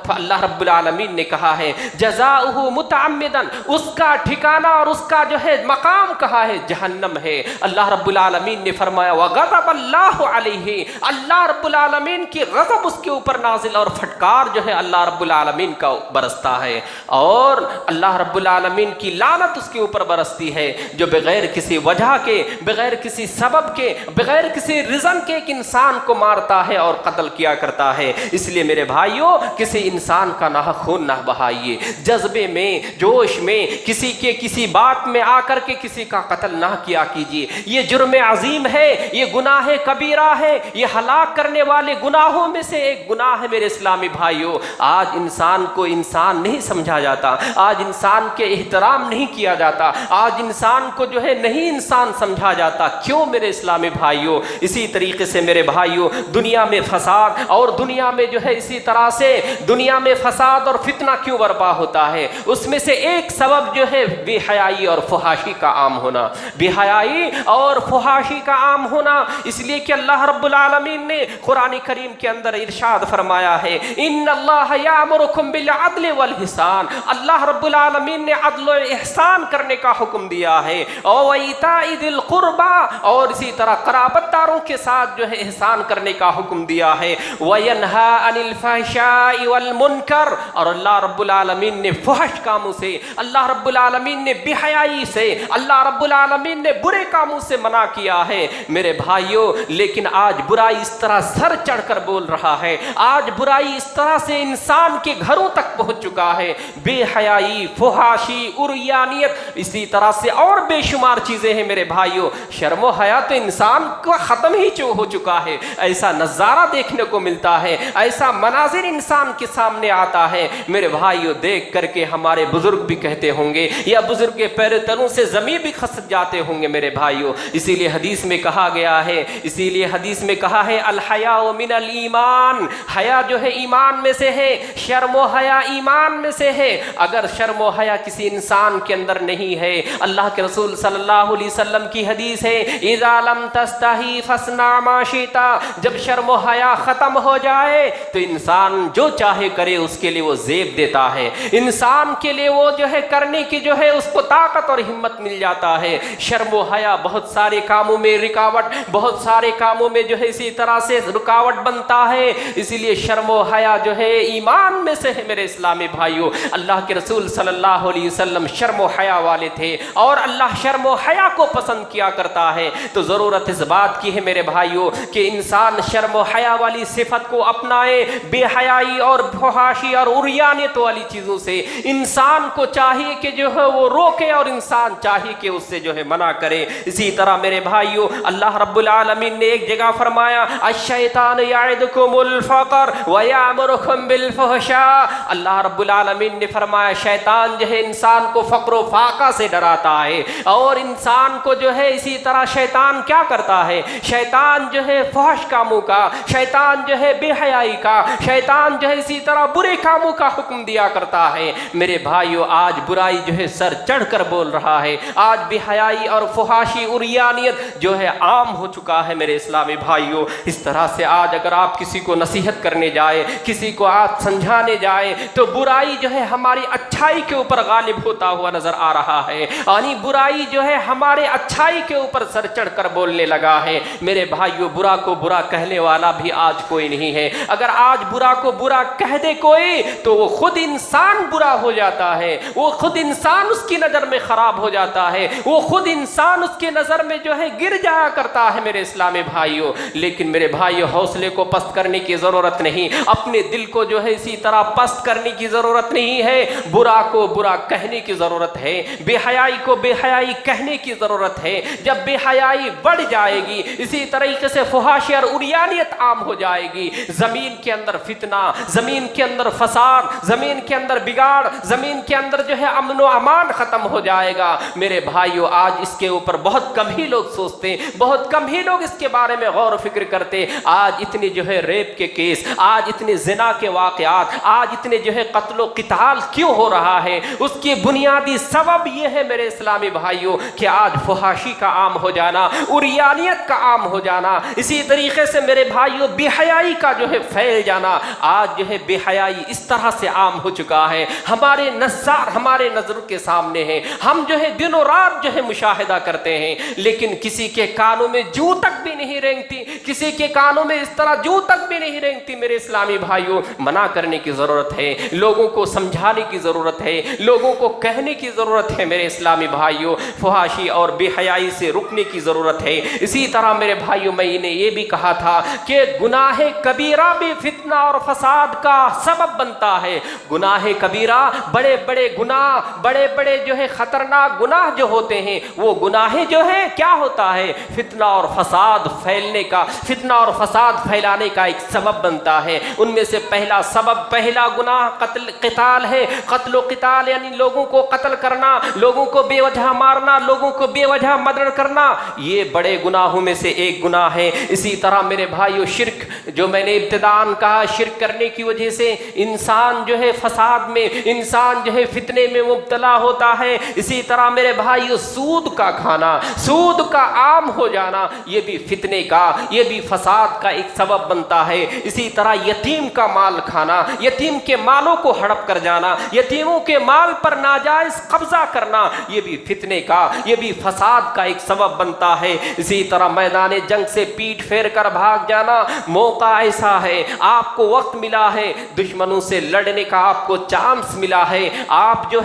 اللہ رب العالمین نے کہا ہے جزاؤہ متعمدا, اس کا ٹھکانہ اور اس کا جو ہے مقام کہا ہے جہنم ہے. اللہ رب العالمین نے فرمایا وغضب اللہ علیہ, اللہ رب العالمین کی غضب اس کے اوپر نازل اور پھٹکار جو ہے اللہ رب العالمین کا برستا ہے, اور اللہ رب العالمین کی لعنت اس کے اوپر برستی ہے جو بغیر کسی وجہ کے, بغیر کسی سبب کے, بغیر کسی ریزن کے ایک انسان کو مارتا ہے اور قتل کیا کرتا ہے. اس لیے میرے بھائیوں, کسی انسان کا نہ خون نہ بہائیے, جذبے میں, جوش میں, کسی بات میں آ کر کے کسی کا قتل نہ کیا کیجیے. یہ جرم عظیم ہے, یہ گناہ کبیرہ ہے, یہ ہلاک کرنے والے گناہوں میں سے ایک گناہ ہے. میرے اسلامی بھائیوں, آج انسان کو انسان نہیں سمجھا جاتا, آج انسان کے احترام نہیں کیا جاتا, آج انسان کو جو ہے نہیں انسان سمجھا جاتا. کیوں میرے اسلامی بھائیوں؟ اسی طریقے سے میرے بھائیوں, دنیا میں فساد اور دنیا میں جو ہے اسی طرح سے دنیا میں فساد اور فتنہ کیوں برپا ہوتا ہے؟ اس میں سے ایک سبب جو ہے بے حیائی اور فحاشی کا عام ہونا, بے حیائی اور فحاشی کا عام ہونا. اس لیے کہ اللہ رب العالمین نے قرآن کریم کے اندر ارشاد فرمایا ہے ان اللہ یامرکم بالعدل والحسان, اللہ رب العالمین نے عدل و احسان کرنے کا حکم دیا ہے, اور ایتاء ذی القربى, اور اسی طرح قرابت داروں کے ساتھ جو ہے احسان کرنے کا حکم دیا ہے, وینہی عن الفحشاء والمنکر, اور اللہ رب العالمین العالمین نے فحش کاموں سے، اللہ رب العالمین نے بے حیائی سے، اللہ رب العالمین نے برے کاموں سے منع کیا ہے میرے بھائیوں۔ لیکن آج برائی اس طرح سر چڑھ کر بول رہا ہے، آج برائی اس طرح سے انسان کے گھروں تک پہنچ چکا ہے، بے حیائی، فحاشی، عریانیت، اسی طرح سے اور بے شمار چیزیں ہیں میرے بھائیوں۔ شرم و حیا تو انسان کو ختم ہی ہو چکا ہے، ایسا نظارہ دیکھنے کو ملتا ہے، ایسا مناظر انسان کے سامنے آتا ہے میرے بھائیوں، دیکھ کر کے ہمارے بزرگ بھی کہتے ہوں گے یا بزرگ کے پیر تلوں سے زمین بھی خسک جاتے ہوں گے میرے بھائیوں۔ اسی لیے حدیث میں کہا گیا ہے، اسی لیے حدیث میں کہا ہے الحیاء من الایمان، حیا جو ہے ایمان میں سے ہے، شرم و حیا ایمان میں سے ہے۔ اگر شرم و حیا کسی انسان کے اندر نہیں ہے، اللہ کے رسول صلی اللہ علیہ وسلم کی حدیث ہے اذا لم تستحی فاصنع ما شئت، جب شرم و حیا ختم ہو جائے تو انسان جو چاہے کرے، اس کے لیے وہ زیب دیتا ہے، انسان کے لیے وہ جو ہے کرنے کی جو ہے اس کو طاقت اور ہمت مل جاتا ہے۔ شرم و حیا بہت سارے کاموں میں رکاوٹ، بہت سارے کاموں میں جو ہے اسی طرح سے رکاوٹ بنتا ہے، اسی لیے شرم و حیا جو ہے ایمان میں سے ہے میرے اسلامی بھائیوں۔ اللہ کے رسول صلی اللہ علیہ وسلم شرم و حیا والے تھے اور اللہ شرم و حیا کو پسند کیا کرتا ہے، تو ضرورت اس بات کی ہے میرے بھائیوں کہ انسان شرم و حیا والی صفت کو اپنائے، بے حیائی اور فحاشی اور عریانیت والی چیزوں سے انسان کو چاہیے کہ جو ہے وہ روکے اور انسان چاہیے کہ اس سے جو ہے منع کرے۔ اسی طرح میرے بھائیوں اللہ رب العالمین نے ایک جگہ فرمایا الشیطان یعدکم الفقر ویامرکم بالفحشاء، اللہ رب العالمین نے فرمایا شیطان جو ہے انسان کو فقر و فاقہ سے ڈراتا ہے، اور انسان کو جو ہے اسی طرح شیطان کیا کرتا ہے، شیطان جو ہے فحش کاموں کا، شیطان جو ہے بے حیائی کا، شیطان جو ہے اسی طرح برے کاموں کا حکم دیا کرتا ہے۔ میرے بھائیوں آج برائی جو ہے سر چڑھ کر بول رہا ہے، آج بے حیائی اور فحاشی عریانیت جو ہے عام ہو چکا ہے میرے اسلامی بھائیوں۔ اس طرح سے آج اگر آپ کسی کو نصیحت کرنے جائے، کسی کو آپ سمجھانے جائے، تو برائی جو ہے ہماری اچھائی کے اوپر غالب ہوتا ہوا نظر آ رہا ہے، یعنی برائی جو ہے ہمارے اچھائی کے اوپر سر چڑھ کر بولنے لگا ہے۔ میرے بھائیوں برا کو برا کہنے والا بھی آج کوئی نہیں ہے، اگر آج برا کو برا کہہ دے کوئی تو وہ خود انسان برا ہو جاتا ہے، وہ خود انسان اس کی نظر میں خراب ہو جاتا ہے، وہ خود انسان اس کی نظر میں جو ہے گر جایا کرتا ہے میرے اسلامی بھائیوں۔ لیکن میرے بھائیوں حوصلے کو پست کرنے کی ضرورت نہیں، اپنے دل کو جو ہے اسی طرح پست کرنے کی ضرورت نہیں ہے، برا کو برا کہنے کی ضرورت ہے، بے حیائی کو بے حیائی کہنے کی ضرورت ہے۔ جب بے حیائی بڑھ جائے گی، اسی طریقے سے فحاشی اور عریانیت عام ہو جائے گی، زمین کے اندر فتنہ، زمین کے اندر فساد، زمین کے اندر بگاڑ، زمین کے اندر جو ہے امن و امان ختم ہو جائے گا۔ میرے بھائیوں آج اس کے اوپر بہت کم ہی لوگ سوچتے ہیں، بہت کم ہی لوگ اس کے بارے میں غور و فکر کرتے۔ آج اتنے جو ہے ریپ کے کیس، آج اتنے زنا کے واقعات، آج اتنے جو ہے قتل و قتال کیوں ہو رہا ہے؟ اس کی بنیادی سبب یہ ہے میرے اسلامی بھائیوں کہ آج فحاشی کا عام ہو جانا، عریانیت کا عام ہو جانا، اسی طریقے سے میرے بھائیوں بے حیائی کا جو ہے پھیل جانا۔ آج جو ہے بے حیائی اس طرح سے عام ہو چکا ہے، ہمارے نظار ہمارے نظروں کے سامنے ہیں، ہم جو ہے دن و رات جو ہے مشاہدہ کرتے ہیں، لیکن کسی کے کانوں میں جو تک بھی نہیں رینگتی، کسی کے کانوں میں اس طرح جو تک بھی نہیں رینگتی۔ میرے اسلامی بھائیوں منع کرنے کی ضرورت ہے، لوگوں کو سمجھانے کی ضرورت ہے، لوگوں کو کہنے کی ضرورت ہے میرے اسلامی بھائیوں، فحاشی اور بے حیائی سے رکنے کی ضرورت ہے۔ اسی طرح میرے بھائیوں میں نے یہ بھی کہا تھا کہ گناہ کبیرہ بھی فتنہ اور فساد کا سبب بنتا ہے۔ گناہ کبیرہ بڑے بڑے گناہ، بڑے بڑے جو ہے خطرناک گناہ جو ہوتے ہیں، وہ گناہ جو ہے کیا ہوتا ہے؟ فتنہ اور فساد پھیلنے کا، فتنہ اور فساد پھیلانے کا ایک سبب بنتا ہے۔ ان میں سے پہلا سبب، پہلا گناہ قتال ہے۔ قتل و قتال یعنی لوگوں کو قتل کرنا، لوگوں کو بے وجہ مارنا، لوگوں کو بے وجہ مرڈر کرنا، یہ بڑے گناہوں میں سے ایک گناہ ہے۔ اسی طرح میرے بھائیو شرک، جو میں نے ابتداءً کہا شرک کرنے کی وجہ سے انسان جو ہے فساد میں، انسان جو ہے فتنے میں مبتلا ہوتا ہے۔ اسی طرح میرے بھائیو سود کا کھانا، سود کا عام ہو جانا، یہ بھی فتنے کا، یہ بھی فساد کا ایک سبب بنتا ہے۔ اسی طرح یتیم کا مال کھانا، یتیم کے مالوں کو ہڑپ کر جانا، یتیموں کے مال پر ناجائز قبضہ کرنا، یہ بھی فتنے کا، یہ بھی فساد کا ایک سبب بنتا ہے۔ اسی طرح میدان جنگ سے پیٹ پھیر کر بھاگ جانا، موقع موقع ایسا ہے، آپ کو وقت ملا ہے، دشمنوں سے لڑنے کا آپ کو چانس ملا ہے، آپ جو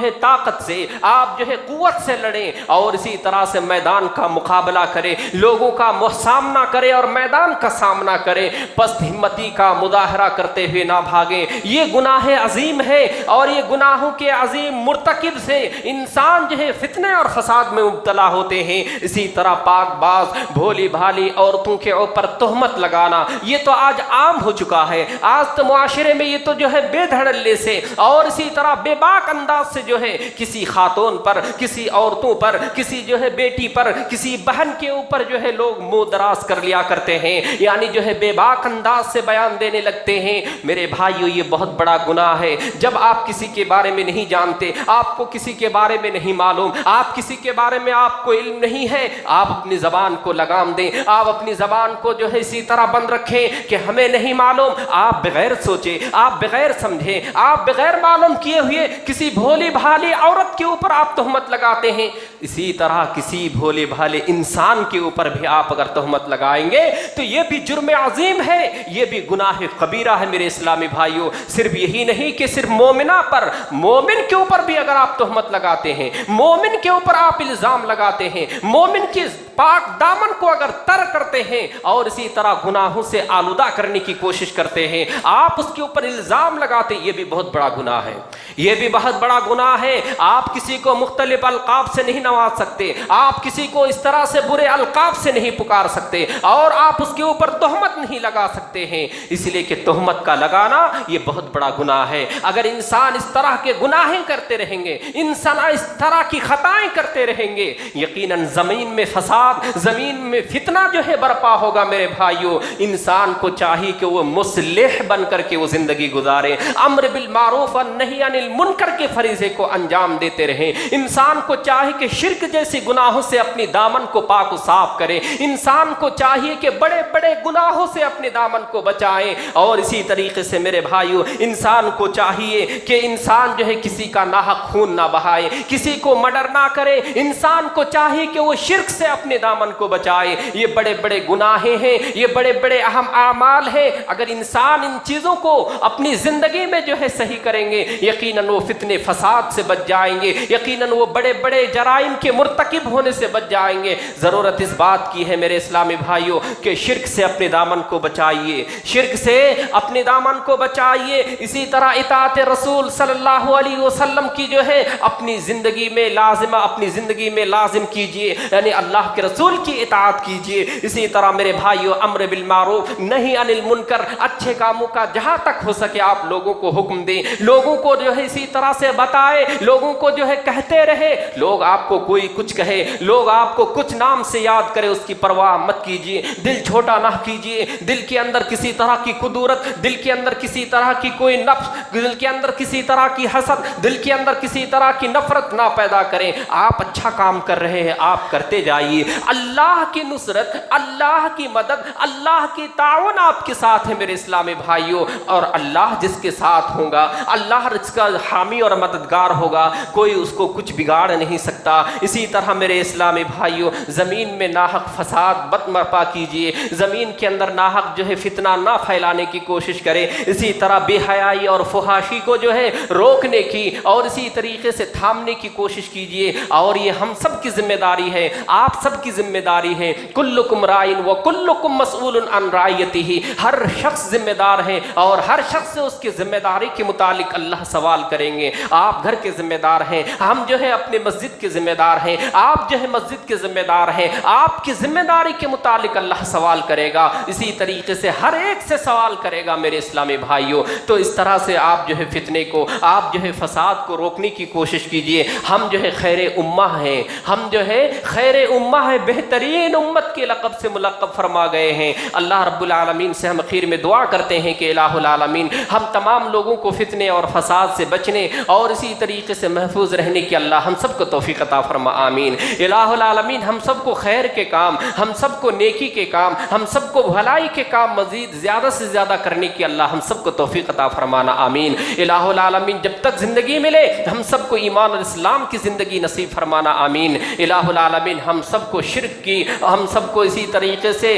ہے طاقت سے، آپ جو ہے قوت سے لڑیں اور اسی طرح سے میدان کا مقابلہ کریں، لوگوں کا سامنا کریں اور میدان کا سامنا کریں، پست ہمتی کا مظاہرہ کرتے ہوئے نہ بھاگیں۔ یہ گناہ عظیم ہے اور یہ گناہوں کے عظیم مرتکب سے انسان جو ہے فتنے اور فساد میں مبتلا ہوتے ہیں۔ اسی طرح پاک باز بھولی بھالی عورتوں کے اوپر تہمت لگانا یہ تو آج عام ہو چکا ہے، آج تو معاشرے میں یہ تو جو ہے بے دھڑلے سے اور اسی طرح بے باک انداز سے جو ہے کسی خاتون پر، کسی عورتوں پر، کسی جو ہے بیٹی پر، کسی بہن کے اوپر جو ہے لوگ منہ دراز کر لیا کرتے ہیں، یعنی جو ہے بے باک انداز سے بیان دینے لگتے ہیں۔ میرے بھائیو یہ بہت بڑا گناہ ہے۔ جب آپ کسی کے بارے میں نہیں جانتے، آپ کو کسی کے بارے میں نہیں معلوم، آپ کسی کے بارے میں آپ کو علم نہیں ہے، آپ اپنی زبان کو لگام دیں، آپ اپنی زبان کو جو ہے اسی طرح بند رکھیں کہ ہمیں نہیں معلوم۔ آپ بغیر سوچے، آپ بغیر سمجھے، آپ بغیر معلوم کیے ہوئے کسی بھولی بھالی عورت کے اوپر آپ تہمت لگاتے ہیں۔ اسی طرح کسی بھولے بھالے انسان کے اوپر بھی آپ اگر تہمت لگائیں گے تو یہ بھی جرم عظیم ہے، یہ بھی گناہ کبیرہ ہے میرے اسلامی بھائیوں۔ صرف یہی نہیں کہ صرف مومنہ پر، مومن کے اوپر بھی اگر آپ تہمت لگاتے ہیں، مومن کے اوپر آپ الزام لگاتے ہیں، مومن کی پاک دامن کو اگر تر کرتے ہیں اور اسی طرح گناہوں سے آلودہ کرنے کی کوشش کرتے ہیں، آپ اس کے اوپر الزام لگاتے ہیں، یہ بھی بہت بڑا گناہ ہے، یہ بھی بہت بڑا گناہ ہے۔ آپ کسی کو مختلف القاب سے نہیں نواز سکتے، آپ کسی کو اس طرح سے برے القاب سے نہیں پکار سکتے اور آپ اس کے اوپر تہمت نہیں لگا سکتے ہیں، اس لیے کہ تہمت کا لگانا یہ بہت بڑا گناہ ہے۔ اگر انسان اس طرح کے گناہیں کرتے رہیں گے، انسان اس طرح کی خطائیں کرتے رہیں گے، یقیناً زمین میں فساد، زمین میں فتنہ جو ہے برپا ہوگا۔ میرے بھائیوں، انسان کو چاہیے کہ وہ مصلح بن کر کے وہ زندگی گزارے، امر بالمعروف اور نہی عن المنکر کے فریضے کو انجام دیتے رہیں۔ انسان کو چاہیے کہ شرک جیسی گناہوں سے اپنی دامن کو پاک و صاف کرے، انسان کو چاہیے کہ بڑے بڑے گناہوں سے اپنے دامن کو بچائیں، اور اسی طریقے سے میرے بھائیوں انسان کو چاہیے کہ انسان جو ہے کسی کا ناحق خون نہ بہائے، کسی کو مرڈر نہ کرے، انسان کو چاہیے کہ وہ شرک سے اپنے دامن کو بچائے۔ یہ بڑے بڑے گناہیں ہیں، یہ بڑے بڑے اہم اعمال ہیں۔ اگر انسان ان چیزوں کو اپنی زندگی میں جو ہے صحیح کریں گے، یقیناً وہ فتنے فساد سے بچ جائیں گے، یقیناً وہ بڑے بڑے جرائم کے مرتکب ہونے سے بچ جائیں گے۔ ضرورت اس بات کی ہے میرے اسلامی بھائیوں کہ شرک سے اپنے دامن کو بچائیے، شرک سے اپنے دامن کو بچائیے۔ اسی طرح اطاعت رسول صلی اللہ علیہ وسلم کی جو ہے اپنی زندگی میں لازمہ، اپنی زندگی میں لازم کیجئے، یعنی اللہ کے رسول کی اطاعت کیجئے۔ اسی طرح میرے بھائیوں امر بالمعروف نہی عن المنکر، اچھے کاموں کا جہاں تک ہو سکے آپ لوگوں کو حکم دیں، لوگوں کو جو ہے اسی طرح سے بتائے، لوگوں کو جو ہے کہتے رہے۔ لوگ آپ کو کوئی کچھ کہے، لوگ آپ کو کچھ نام سے یاد کرے، اس کی پرواہ مت کیجیے، دل چھوٹا نہ کیجیے، دل کے اندر کسی طرح کی قدورت، دل کے اندر کسی طرح کی کوئی نفس، دل کے اندر کسی طرح کی حسد، دل کے اندر کسی طرح کی نفرت نہ پیدا کریں۔ آپ اچھا کام کر رہے ہیں، آپ کرتے جائیے، اللہ کی نصرت، اللہ کی مدد، اللہ کی تعاون آپ کے ساتھ ہے میرے اسلامی بھائیوں، اور اللہ جس کے ساتھ ہوگا، اللہ اس کا حامی اور مددگار ہوگا، کوئی اس کو کچھ بگاڑ نہیں سکتا۔ اسی طرح میرے اسلامی بھائیوں زمین میں ناحق فساد مت برپا کیجیے، زمین کے اندر ناحق جو ہے فتنہ نہ پھیلانے کی کوشش کرے۔ اسی طرح بے حیائی اور فحاشی کو جو ہے روکنے کی اور اسی طریقے سے تھامنے کی کوشش کیجیے، اور یہ ہم سب کی ذمہ داری ہے، آپ سب کی ذمہ داری ہے۔ کلکم رائن وکلکم مسئول عن رعیتہ، ہر شخص ذمہ دار ہے اور ہر شخص سے اس کی ذمہ داری کے متعلق اللہ سوال کریں گے۔ آپ گھر کے ذمہ دار ہیں، ہم جو ہے اپنے مسجد کے ذمہ دار ہیں، آپ جو ہے مسجد کے ذمہ دار ہیں، آپ کی ذمہ داری کے متعلق اللہ سوال کرے گا، اسی طریقے سے ہر ایک سے سوال کرے گا میرے اسلامی بھائیوں۔ تو اس طرح سے آپ جو ہے فتنے کو، آپ جو ہے فساد کو روکنے کی کوشش کیجئے۔ ہم جو ہے خیر امہ ہیں، ہم جو ہے خیر امہ ہے، بہترین امت کے لقب سے ملقب فرما گئے ہیں۔ اللہ رب العالمین سے ہم اخیر میں دعا کرتے ہیں کہ الہ العالمین ہم تمام لوگوں کو فتنے اور فساد سے بچنے اور اسی طریقے سے محفوظ رہنے کی اللہ ہم سب کو توفیق عطا عطا فرما آمین۔ الہ العالمین ہم سب کو خیر کے کام، ہم سب کو نیکی کے کام، ہم سب کو بھلائی کے کام مزید زیادہ سے زیادہ کرنے کی اللہ ہم سب کو توفیق عطا فرمانا آمین۔ الہ العالمین جب تک زندگی ملے ہم سب کو ایمان اور اسلام کی زندگی نصیب فرمانا آمین۔ الہ العالمین ہم سب کو شرک کی، ہم سب کو اسی طریقے سے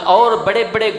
اور بڑے بڑے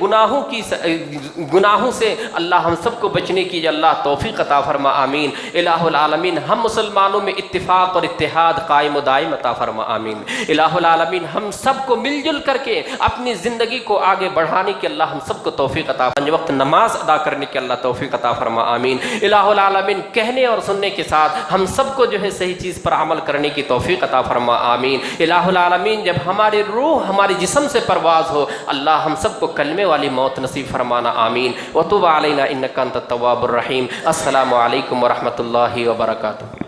گناہوں سے اللہ ہم سب کو بچنے کی اللہ توفیق عطا فرما آمین۔ الہ العالمین ہم مسلمانوں میں اتفاق اور اتحاد قائم و دائم عطا فرما آمین۔ الہ العالمین ہم سب کو مل جل کر کے اپنی زندگی کو آگے بڑھانے کی اللہ ہم سب کو توفیق عطا فرما، 5 وقت نماز ادا کرنے کی اللہ توفیق عطا فرما آمین۔ الہ العالمین کہنے اور سننے کے ساتھ ہم سب کو جو ہے صحیح چیز پر عمل کرنے کی توفیق عطا فرما آمین۔ الہ العالمین جب ہماری روح ہمارے جسم سے پرواز ہو اللہ ہم سب کو کلمے والی موت نصیب فرمانا آمین۔ وتوب علینا انک انت التواب الرحیم۔ السلام علیکم ورحمۃ اللہ وبرکاتہ۔